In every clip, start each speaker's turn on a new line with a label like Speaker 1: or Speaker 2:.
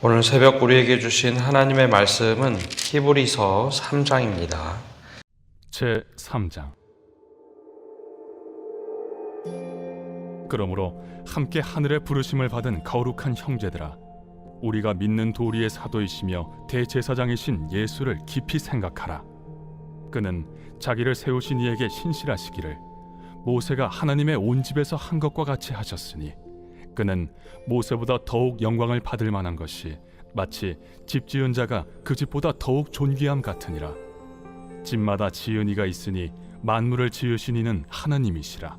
Speaker 1: 오늘 새벽 우리에게 주신 하나님의 말씀은 히브리서 3장입니다.
Speaker 2: 제 3장. 그러므로 함께 하늘의 부르심을 받은 거룩한 형제들아, 우리가 믿는 도리의 사도이시며 대제사장이신 예수를 깊이 생각하라. 그는 자기를 세우신 이에게 신실하시기를 모세가 하나님의 온 집에서 한 것과 같이 하셨으니, 그는 모세보다 더욱 영광을 받을 만한 것이 마치 집 지은 자가 그 집보다 더욱 존귀함 같으니라. 집마다 지은 이가 있으니 만물을 지으신 이는 하나님이시라.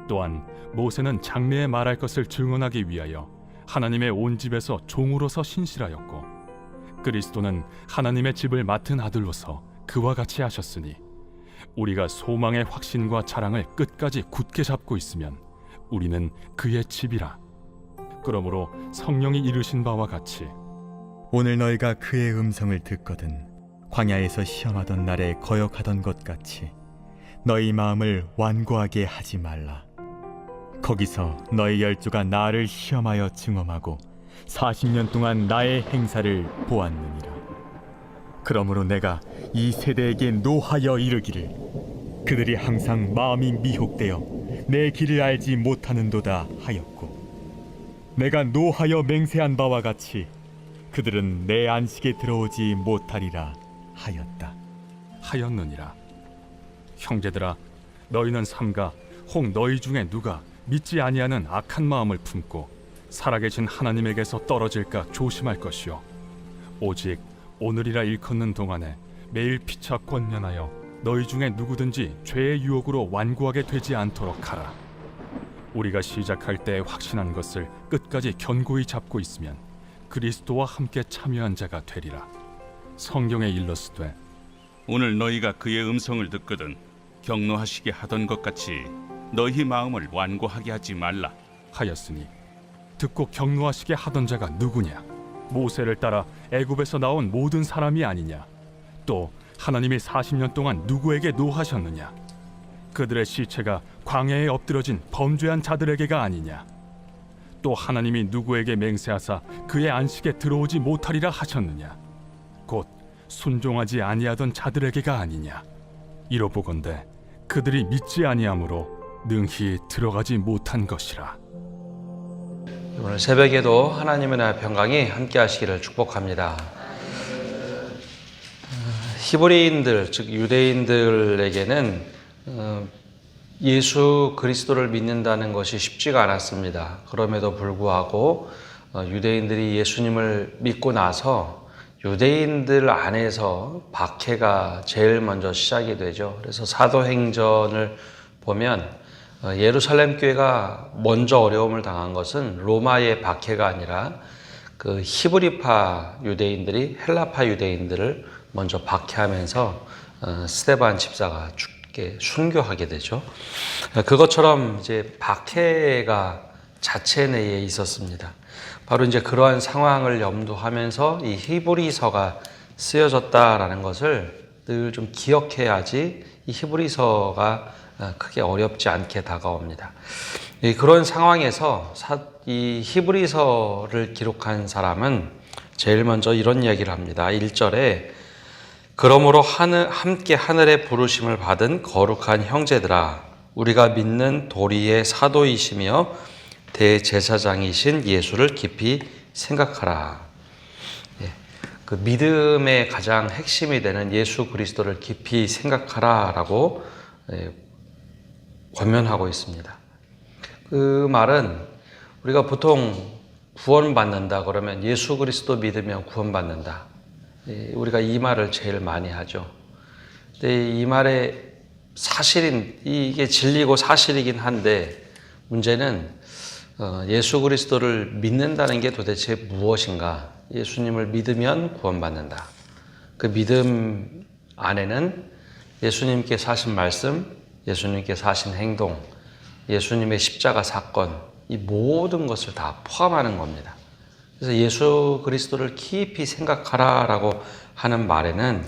Speaker 2: 또한 모세는 장래에 말할 것을 증언하기 위하여 하나님의 온 집에서 종으로서 신실하였고, 그리스도는 하나님의 집을 맡은 아들로서 그와 같이 하셨으니, 우리가 소망의 확신과 자랑을 끝까지 굳게 잡고 있으면 우리는 그의 집이라. 그러므로 성령이 이르신 바와 같이
Speaker 3: 오늘 너희가 그의 음성을 듣거든 광야에서 시험하던 날에 거역하던 것 같이 너희 마음을 완고하게 하지 말라. 거기서 너희 열조가 나를 시험하여 증언하고 40년 동안 나의 행사를 보았느니라. 그러므로 내가 이 세대에게 노하여 이르기를, 그들이 항상 마음이 미혹되어 내 길을 알지 못하는도다 하였고, 내가 노하여 맹세한 바와 같이 그들은 내 안식에 들어오지 못하리라
Speaker 2: 하였느니라. 형제들아, 너희는 삼가 혹 너희 중에 누가 믿지 아니하는 악한 마음을 품고 살아계신 하나님에게서 떨어질까 조심할 것이요, 오직 오늘이라 일컫는 동안에 매일 피차 권면하여 너희 중에 누구든지 죄의 유혹으로 완고하게 되지 않도록 하라. 우리가 시작할 때 확신한 것을 끝까지 견고히 잡고 있으면 그리스도와 함께 참여한 자가 되리라. 성경에 일렀으되
Speaker 4: 오늘 너희가 그의 음성을 듣거든 격노하시게 하던 것 같이 너희 마음을 완고하게 하지 말라
Speaker 2: 하였으니, 듣고 격노하시게 하던 자가 누구냐? 모세를 따라 애굽에서 나온 모든 사람이 아니냐? 또 하나님이 40년 동안 누구에게 노하셨느냐? 그들의 시체가 광야에 엎드러진 범죄한 자들에게가 아니냐? 또 하나님이 누구에게 맹세하사 그의 안식에 들어오지 못하리라 하셨느냐? 곧 순종하지 아니하던 자들에게가 아니냐? 이로보건대 그들이 믿지 아니하므로 능히 들어가지 못한 것이라.
Speaker 1: 오늘 새벽에도 하나님의 나라의 평강이 함께 하시기를 축복합니다. 히브리인들, 즉 유대인들에게는 예수 그리스도를 믿는다는 것이 쉽지가 않았습니다. 그럼에도 불구하고 유대인들이 예수님을 믿고 나서 유대인들 안에서 박해가 제일 먼저 시작이 되죠. 그래서 사도행전을 보면 예루살렘 교회가 먼저 어려움을 당한 것은 로마의 박해가 아니라 그 히브리파 유대인들이 헬라파 유대인들을 먼저 박해하면서 스데반 집사가 죽게 순교하게 되죠. 그것처럼 이제 박해가 자체 내에 있었습니다. 바로 이제 그러한 상황을 염두하면서 이 히브리서가 쓰여졌다라는 것을 늘 좀 기억해야지 이 히브리서가 크게 어렵지 않게 다가옵니다. 그런 상황에서 이 히브리서를 기록한 사람은 제일 먼저 이런 이야기를 합니다. 1절에 그러므로 함께 하늘의 부르심을 받은 거룩한 형제들아, 우리가 믿는 도리의 사도이시며 대제사장이신 예수를 깊이 생각하라. 그 믿음의 가장 핵심이 되는 예수 그리스도를 깊이 생각하라 라고 권면하고 있습니다. 그 말은 우리가 보통 구원받는다 그러면 예수 그리스도 믿으면 구원받는다, 우리가 이 말을 제일 많이 하죠. 근데 이 말의 이게 진리고 사실이긴 한데, 문제는 예수 그리스도를 믿는다는 게 도대체 무엇인가? 예수님을 믿으면 구원받는다. 그 믿음 안에는 예수님께서 하신 말씀, 예수님께서 하신 행동, 예수님의 십자가 사건, 이 모든 것을 다 포함하는 겁니다. 그래서 예수 그리스도를 깊이 생각하라라고 하는 말에는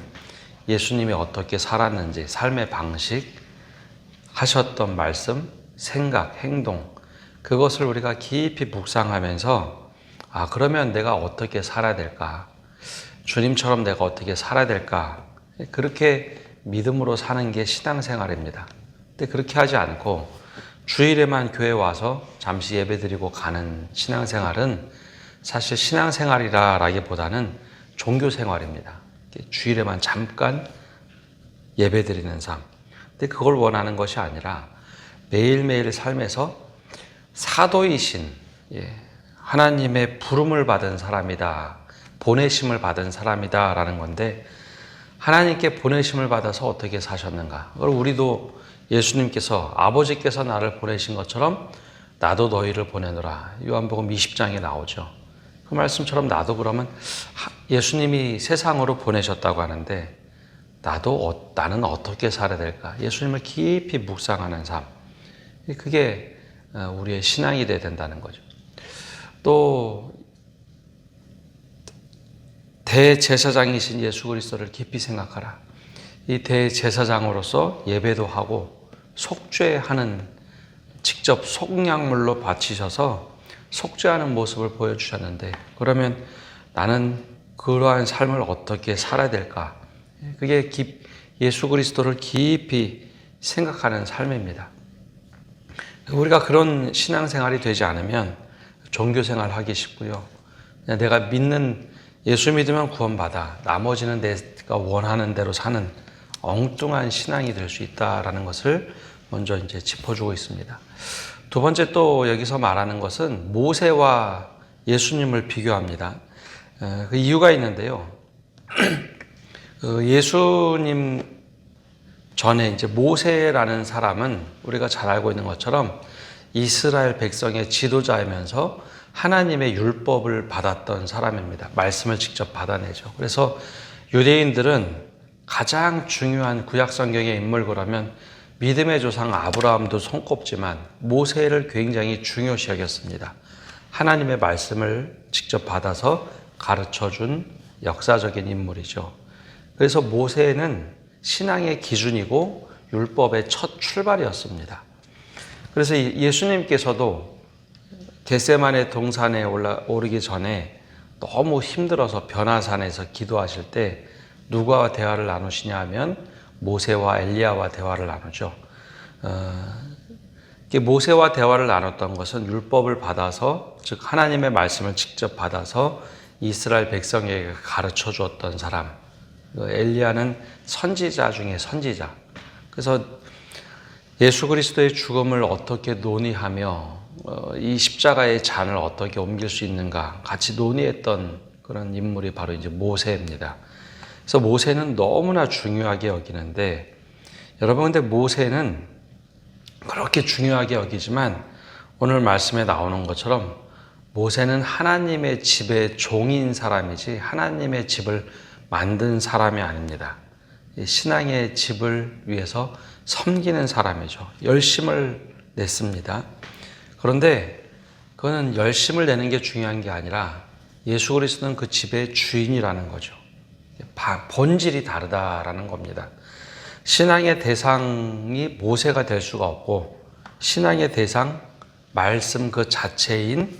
Speaker 1: 예수님이 어떻게 살았는지, 삶의 방식, 하셨던 말씀, 생각, 행동, 그것을 우리가 깊이 묵상하면서 그러면 내가 어떻게 살아야 될까? 주님처럼 내가 어떻게 살아야 될까? 그렇게 믿음으로 사는 게 신앙생활입니다. 근데 그렇게 하지 않고 주일에만 교회 와서 잠시 예배드리고 가는 신앙생활은 사실 신앙생활이라기보다는 종교생활입니다. 주일에만 잠깐 예배드리는 삶. 근데 그걸 원하는 것이 아니라 매일매일 삶에서 사도이신 하나님의 부름을 받은 사람이다. 보내심을 받은 사람이다 라는 건데, 하나님께 보내심을 받아서 어떻게 사셨는가? 그걸 우리도 예수님께서, 아버지께서 나를 보내신 것처럼 나도 너희를 보내노라. 요한복음 20장에 나오죠. 그 말씀처럼 나도 그러면 예수님이 세상으로 보내셨다고 하는데 나는 어떻게 살아야 될까? 예수님을 깊이 묵상하는 삶. 그게 우리의 신앙이 돼야 된다는 거죠. 또 대제사장이신 예수 그리스도를 깊이 생각하라. 이 대제사장으로서 예배도 하고 속죄하는, 직접 속량물로 바치셔서 속죄하는 모습을 보여주셨는데, 그러면 나는 그러한 삶을 어떻게 살아야 될까? 그게 예수 그리스도를 깊이 생각하는 삶입니다. 우리가 그런 신앙생활이 되지 않으면 종교생활 하기 쉽고요. 그냥 내가 믿는, 예수 믿으면 구원받아, 나머지는 내가 원하는 대로 사는 엉뚱한 신앙이 될 수 있다라는 것을 먼저 이제 짚어주고 있습니다. 두 번째 또 여기서 말하는 것은 모세와 예수님을 비교합니다. 그 이유가 있는데요. 예수님 전에 이제 모세라는 사람은 우리가 잘 알고 있는 것처럼 이스라엘 백성의 지도자이면서 하나님의 율법을 받았던 사람입니다. 말씀을 직접 받아내죠. 그래서 유대인들은 가장 중요한 구약 성경의 인물, 그러면 믿음의 조상 아브라함도 손꼽지만 모세를 굉장히 중요시 여겼습니다. 하나님의 말씀을 직접 받아서 가르쳐준 역사적인 인물이죠. 그래서 모세는 신앙의 기준이고 율법의 첫 출발이었습니다. 그래서 예수님께서도 겟세마네 동산에 오르기 전에 너무 힘들어서 변화산에서 기도하실 때 누구와 대화를 나누시냐 하면 모세와 엘리야와 대화를 나누죠. 모세와 대화를 나눴던 것은 율법을 받아서, 즉 하나님의 말씀을 직접 받아서 이스라엘 백성에게 가르쳐 주었던 사람. 엘리야는 선지자 중에 선지자. 그래서 예수 그리스도의 죽음을 어떻게 논의하며 이 십자가의 잔을 어떻게 옮길 수 있는가 같이 논의했던 그런 인물이 바로 이제 모세입니다. 그래서 모세는 너무나 중요하게 여기는데, 여러분 근데 모세는 그렇게 중요하게 여기지만 오늘 말씀에 나오는 것처럼 모세는 하나님의 집의 종인 사람이지 하나님의 집을 만든 사람이 아닙니다. 신앙의 집을 위해서 섬기는 사람이죠. 열심을 냈습니다. 그런데 그거는 열심을 내는 게 중요한 게 아니라 예수 그리스도는 그 집의 주인이라는 거죠. 본질이 다르다라는 겁니다. 신앙의 대상이 모세가 될 수가 없고, 신앙의 대상, 말씀 그 자체인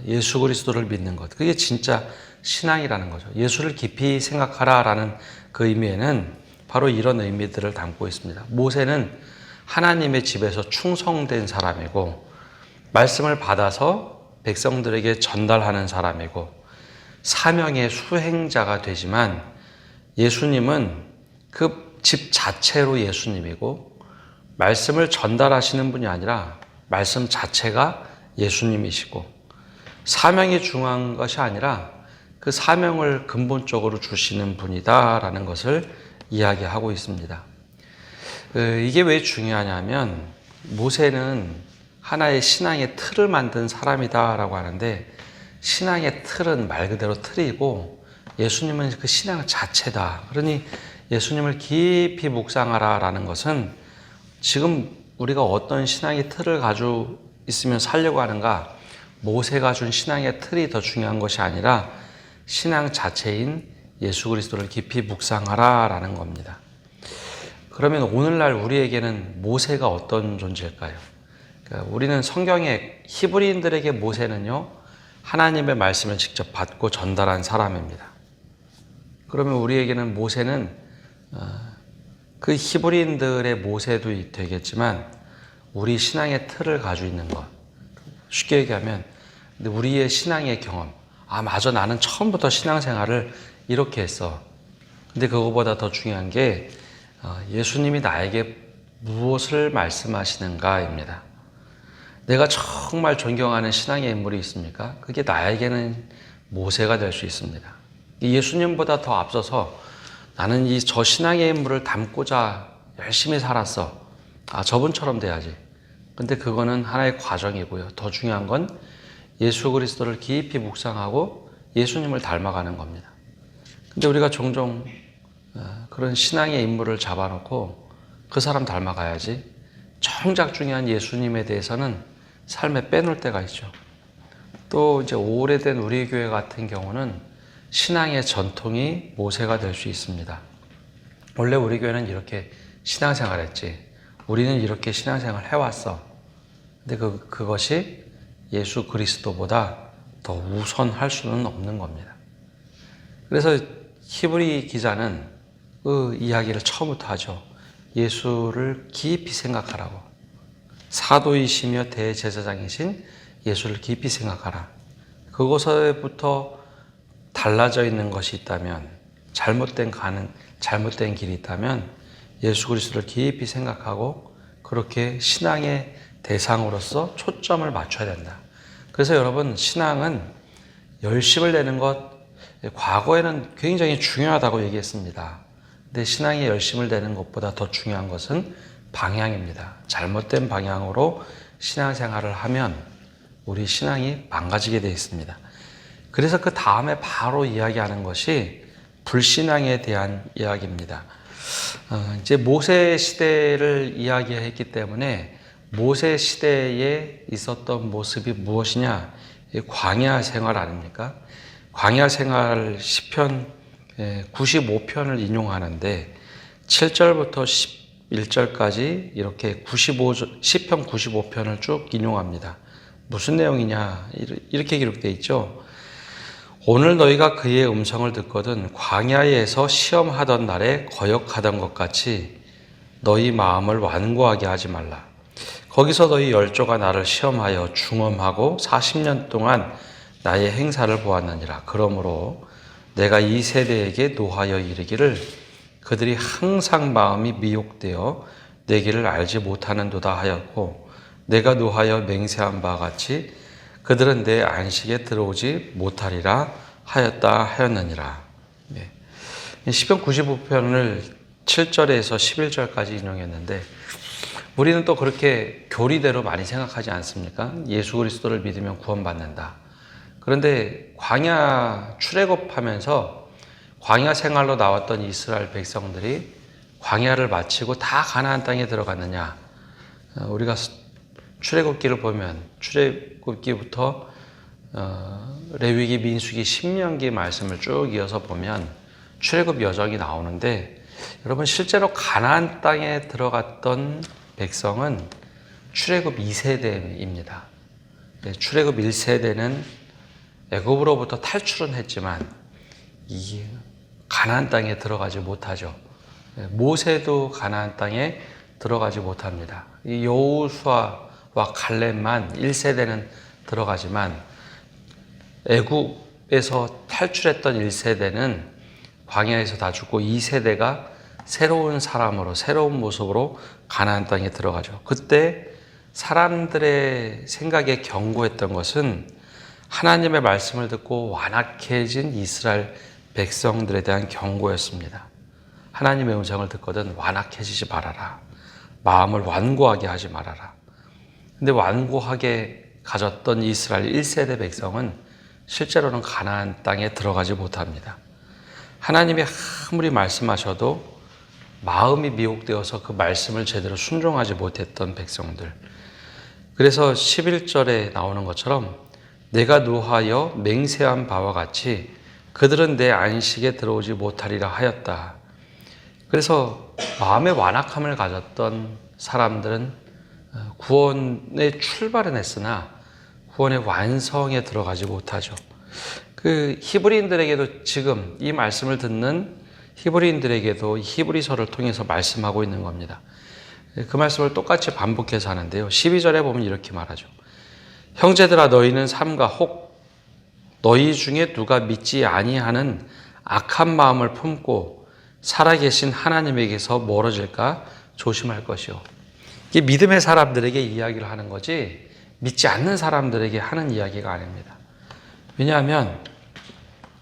Speaker 1: 예수 그리스도를 믿는 것, 그게 진짜 신앙이라는 거죠. 예수를 깊이 생각하라라는 그 의미에는 바로 이런 의미들을 담고 있습니다. 모세는 하나님의 집에서 충성된 사람이고, 말씀을 받아서 백성들에게 전달하는 사람이고, 사명의 수행자가 되지만 예수님은 그 집 자체로 예수님이고, 말씀을 전달하시는 분이 아니라 말씀 자체가 예수님이시고, 사명이 중요한 것이 아니라 그 사명을 근본적으로 주시는 분이다라는 것을 이야기하고 있습니다. 이게 왜 중요하냐면 모세는 하나의 신앙의 틀을 만든 사람이다라고 하는데, 신앙의 틀은 말 그대로 틀이고 예수님은 그 신앙 자체다. 그러니 예수님을 깊이 묵상하라라는 것은 지금 우리가 어떤 신앙의 틀을 가지고 있으면 살려고 하는가, 모세가 준 신앙의 틀이 더 중요한 것이 아니라 신앙 자체인 예수 그리스도를 깊이 묵상하라라는 겁니다. 그러면 오늘날 우리에게는 모세가 어떤 존재일까요? 그러니까 우리는 성경에 히브리인들에게 모세는요, 하나님의 말씀을 직접 받고 전달한 사람입니다. 그러면 우리에게는 모세는 그 히브리인들의 모세도 되겠지만 우리 신앙의 틀을 가지고 있는 것. 쉽게 얘기하면 우리의 신앙의 경험. 맞아, 나는 처음부터 신앙생활을 이렇게 했어. 근데 그거보다 더 중요한 게 예수님이 나에게 무엇을 말씀하시는가입니다. 내가 정말 존경하는 신앙의 인물이 있습니까? 그게 나에게는 모세가 될 수 있습니다. 예수님보다 더 앞서서 나는 저 신앙의 인물을 닮고자 열심히 살았어. 저분처럼 돼야지. 근데 그거는 하나의 과정이고요. 더 중요한 건 예수 그리스도를 깊이 묵상하고 예수님을 닮아가는 겁니다. 근데 우리가 종종 그런 신앙의 인물을 잡아놓고 그 사람 닮아가야지, 정작 중요한 예수님에 대해서는 삶에 빼놓을 때가 있죠. 또 이제 오래된 우리 교회 같은 경우는 신앙의 전통이 모세가 될 수 있습니다. 원래 우리 교회는 이렇게 신앙생활 했지. 우리는 이렇게 신앙생활 해왔어. 근데 그것이 예수 그리스도보다 더 우선할 수는 없는 겁니다. 그래서 히브리 기자는 그 이야기를 처음부터 하죠. 예수를 깊이 생각하라고. 사도이시며 대제사장이신 예수를 깊이 생각하라. 그곳에부터 달라져 있는 것이 있다면, 잘못된 길이 있다면 예수 그리스도를 깊이 생각하고 그렇게 신앙의 대상으로서 초점을 맞춰야 된다. 그래서 여러분, 신앙은 열심을 내는 것, 과거에는 굉장히 중요하다고 얘기했습니다. 근데 신앙에 열심을 내는 것보다 더 중요한 것은 방향입니다. 잘못된 방향으로 신앙생활을 하면 우리 신앙이 망가지게 되어 있습니다. 그래서 그 다음에 바로 이야기하는 것이 불신앙에 대한 이야기입니다. 이제 모세 시대를 이야기했기 때문에 모세 시대에 있었던 모습이 무엇이냐? 광야 생활 아닙니까? 광야 생활 시편 95편을 인용하는데 7절부터 11절까지 이렇게 시편 95편을 쭉 인용합니다. 무슨 내용이냐? 이렇게 기록되어 있죠. 오늘 너희가 그의 음성을 듣거든 광야에서 시험하던 날에 거역하던 것 같이 너희 마음을 완고하게 하지 말라. 거기서 너희 열조가 나를 시험하여 중험하고 40년 동안 나의 행사를 보았느니라. 그러므로 내가 이 세대에게 노하여 이르기를 그들이 항상 마음이 미혹되어 내 길을 알지 못하는도다 하였고, 내가 노하여 맹세한 바와 같이 그들은 내 안식에 들어오지 못하리라 하였느니라. 시편 95편을 7절에서 11절까지 인용했는데 우리는 또 그렇게 교리대로 많이 생각하지 않습니까? 예수 그리스도를 믿으면 구원받는다. 그런데 광야 출애굽하면서 광야 생활로 나왔던 이스라엘 백성들이 광야를 마치고 다 가나안 땅에 들어갔느냐? 우리가 출애굽기를 보면 출애굽기부터 레위기, 민수기, 신명기 말씀을 쭉 이어서 보면 출애굽 여정이 나오는데, 여러분 실제로 가나안 땅에 들어갔던 백성은 출애굽 2세대입니다. 출애굽 1세대는 애굽으로부터 탈출은 했지만 이 가나안 땅에 들어가지 못하죠. 모세도 가나안 땅에 들어가지 못합니다. 이 여호수아와 갈렙만 1세대는 들어가지만 애굽에서 탈출했던 1세대는 광야에서 다 죽고 2세대가 새로운 사람으로, 새로운 모습으로 가나안 땅에 들어가죠. 그때 사람들의 생각에 경고했던 것은 하나님의 말씀을 듣고 완악해진 이스라엘 백성들에 대한 경고였습니다. 하나님의 음성을 듣거든 완악해지지 말아라. 마음을 완고하게 하지 말아라. 근데 완고하게 가졌던 이스라엘 1세대 백성은 실제로는 가나안 땅에 들어가지 못합니다. 하나님이 아무리 말씀하셔도 마음이 미혹되어서 그 말씀을 제대로 순종하지 못했던 백성들. 그래서 11절에 나오는 것처럼 내가 노하여 맹세한 바와 같이 그들은 내 안식에 들어오지 못하리라 하였다. 그래서 마음의 완악함을 가졌던 사람들은 구원의 출발은 했으나 구원의 완성에 들어가지 못하죠. 그 히브리인들에게도 지금 이 말씀을 듣는 히브리인들에게도 히브리서를 통해서 말씀하고 있는 겁니다. 그 말씀을 똑같이 반복해서 하는데요. 12절에 보면 이렇게 말하죠. 형제들아 너희는 삼가 혹 너희 중에 누가 믿지 아니하는 악한 마음을 품고 살아계신 하나님에게서 멀어질까 조심할 것이요. 이게 믿음의 사람들에게 이야기를 하는 거지 믿지 않는 사람들에게 하는 이야기가 아닙니다. 왜냐하면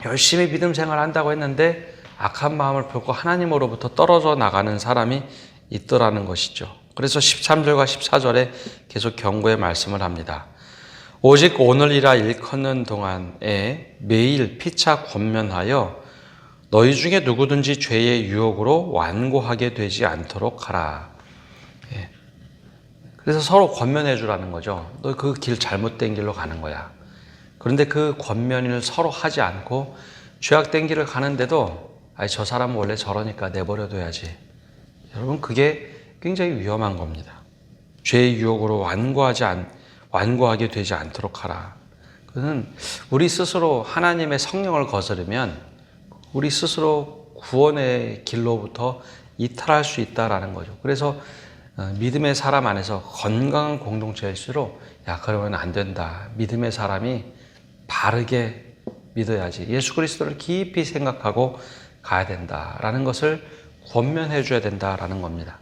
Speaker 1: 열심히 믿음 생활을 한다고 했는데 악한 마음을 품고 하나님으로부터 떨어져 나가는 사람이 있더라는 것이죠. 그래서 13절과 14절에 계속 경고의 말씀을 합니다. 오직 오늘이라 일컫는 동안에 매일 피차 권면하여 너희 중에 누구든지 죄의 유혹으로 완고하게 되지 않도록 하라. 예. 그래서 서로 권면해 주라는 거죠. 너 그 길 잘못된 길로 가는 거야. 그런데 그 권면을 서로 하지 않고 죄악된 길을 가는데도 저 사람은 원래 저러니까 내버려둬야지. 여러분 그게 굉장히 위험한 겁니다. 죄의 유혹으로 완고하게 되지 않도록 하라. 그는 우리 스스로 하나님의 성령을 거스르면 우리 스스로 구원의 길로부터 이탈할 수 있다라는 거죠. 그래서 믿음의 사람 안에서 건강한 공동체일수록 그러면 안 된다. 믿음의 사람이 바르게 믿어야지. 예수 그리스도를 깊이 생각하고 가야 된다라는 것을 권면해 줘야 된다라는 겁니다.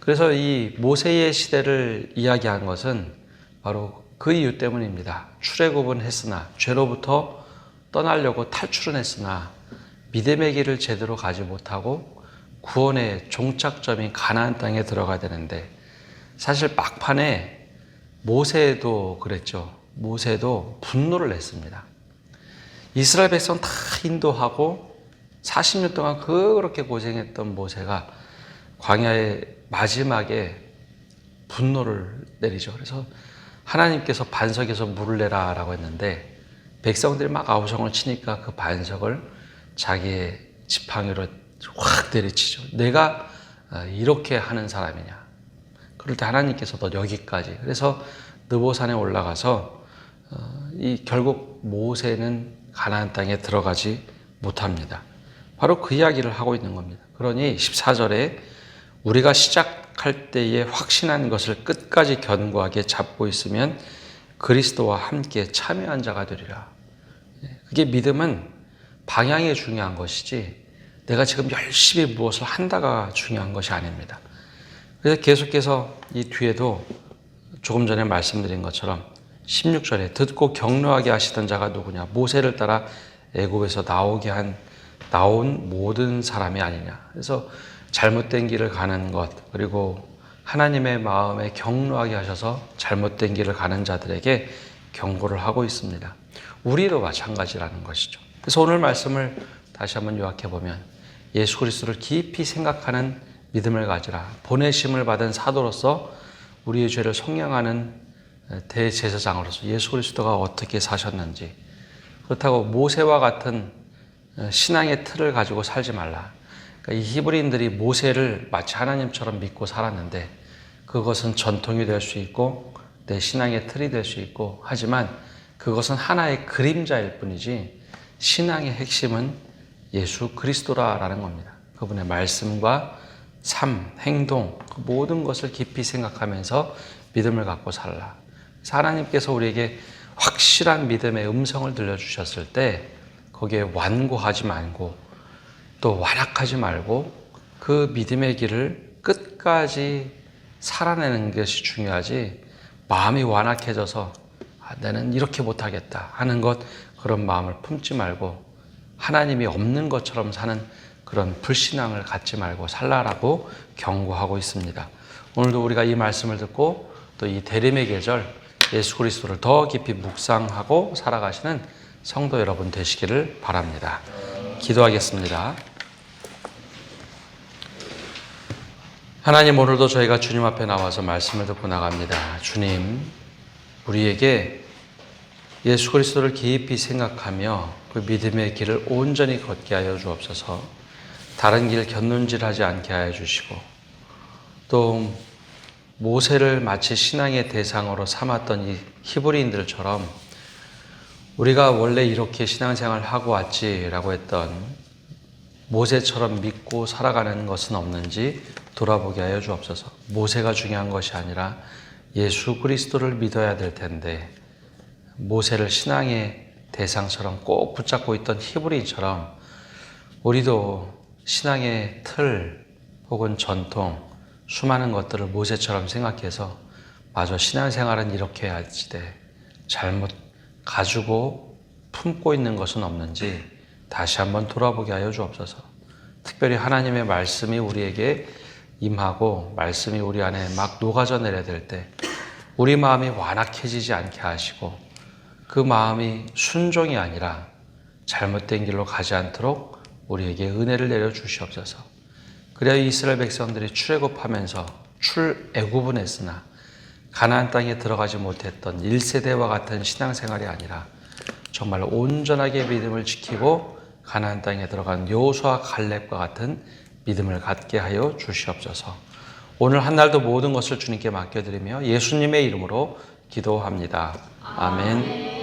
Speaker 1: 그래서 이 모세의 시대를 이야기한 것은 바로 그 이유 때문입니다. 출애굽은 했으나 죄로부터 떠나려고 탈출은 했으나 믿음의 길을 제대로 가지 못하고 구원의 종착점인 가나안 땅에 들어가야 되는데 사실 막판에 모세도 그랬죠. 모세도 분노를 냈습니다. 이스라엘 백성 다 인도하고 40년 동안 그렇게 고생했던 모세가 광야의 마지막에 분노를 내리죠. 그래서 하나님께서 반석에서 물을 내라 라고 했는데 백성들이 막 아우성을 치니까 그 반석을 자기의 지팡이로 확 내리치죠. 내가 이렇게 하는 사람이냐. 그럴 때 하나님께서 너 여기까지. 그래서 느보산에 올라가서 결국 모세는 가나안 땅에 들어가지 못합니다. 바로 그 이야기를 하고 있는 겁니다. 그러니 14절에 우리가 시작할 때에 확신한 것을 끝까지 견고하게 잡고 있으면 그리스도와 함께 참여한 자가 되리라. 그게 믿음은 방향이 중요한 것이지 내가 지금 열심히 무엇을 한다가 중요한 것이 아닙니다. 그래서 계속해서 이 뒤에도 조금 전에 말씀드린 것처럼 16절에 듣고 격려하게 하시던 자가 누구냐? 모세를 따라 애굽에서 나온 모든 사람이 아니냐. 그래서 잘못된 길을 가는 것 그리고 하나님의 마음에 격려하게 하셔서 잘못된 길을 가는 자들에게 경고를 하고 있습니다. 우리도 마찬가지라는 것이죠. 그래서 오늘 말씀을 다시 한번 요약해 보면 예수 그리스도를 깊이 생각하는 믿음을 가지라. 보내심을 받은 사도로서 우리의 죄를 속량하는 대제사장으로서 예수 그리스도가 어떻게 사셨는지, 그렇다고 모세와 같은 신앙의 틀을 가지고 살지 말라. 그러니까 이 히브리인들이 모세를 마치 하나님처럼 믿고 살았는데 그것은 전통이 될 수 있고 내 신앙의 틀이 될 수 있고 하지만 그것은 하나의 그림자일 뿐이지 신앙의 핵심은 예수 그리스도라는 겁니다. 그분의 말씀과 삶, 행동, 그 모든 것을 깊이 생각하면서 믿음을 갖고 살라. 그래서 하나님께서 우리에게 확실한 믿음의 음성을 들려주셨을 때 거기에 완고하지 말고 또 완악하지 말고 그 믿음의 길을 끝까지 살아내는 것이 중요하지 마음이 완악해져서 나는 이렇게 못하겠다 하는 것 그런 마음을 품지 말고 하나님이 없는 것처럼 사는 그런 불신앙을 갖지 말고 살라라고 경고하고 있습니다. 오늘도 우리가 이 말씀을 듣고 또 이 대림의 계절 예수 그리스도를 더 깊이 묵상하고 살아가시는 성도 여러분 되시기를 바랍니다. 기도하겠습니다. 하나님, 오늘도 저희가 주님 앞에 나와서 말씀을 듣고 나갑니다. 주님, 우리에게 예수 그리스도를 깊이 생각하며 그 믿음의 길을 온전히 걷게 하여 주옵소서. 다른 길 곁눈질하지 않게 하여 주시고 또 모세를 마치 신앙의 대상으로 삼았던 이 히브리인들처럼 우리가 원래 이렇게 신앙생활을 하고 왔지라고 했던 모세처럼 믿고 살아가는 것은 없는지 돌아보게 하여 주옵소서. 모세가 중요한 것이 아니라 예수 그리스도를 믿어야 될 텐데 모세를 신앙의 대상처럼 꼭 붙잡고 있던 히브리인처럼 우리도 신앙의 틀 혹은 전통 수많은 것들을 모세처럼 생각해서 마저 신앙생활은 이렇게 해야지 돼 잘못 가지고 품고 있는 것은 없는지 다시 한번 돌아보게 하여 주옵소서. 특별히 하나님의 말씀이 우리에게 임하고 말씀이 우리 안에 막 녹아져 내려야 될 때 우리 마음이 완악해지지 않게 하시고 그 마음이 순종이 아니라 잘못된 길로 가지 않도록 우리에게 은혜를 내려 주시옵소서. 그래야 이스라엘 백성들이 출애굽하면서 출애굽은 했으나 가나안 땅에 들어가지 못했던 1세대와 같은 신앙생활이 아니라 정말 온전하게 믿음을 지키고 가나안 땅에 들어간 여호수아 갈렙과 같은 믿음을 갖게 하여 주시옵소서. 오늘 한 날도 모든 것을 주님께 맡겨드리며 예수님의 이름으로 기도합니다. 아멘.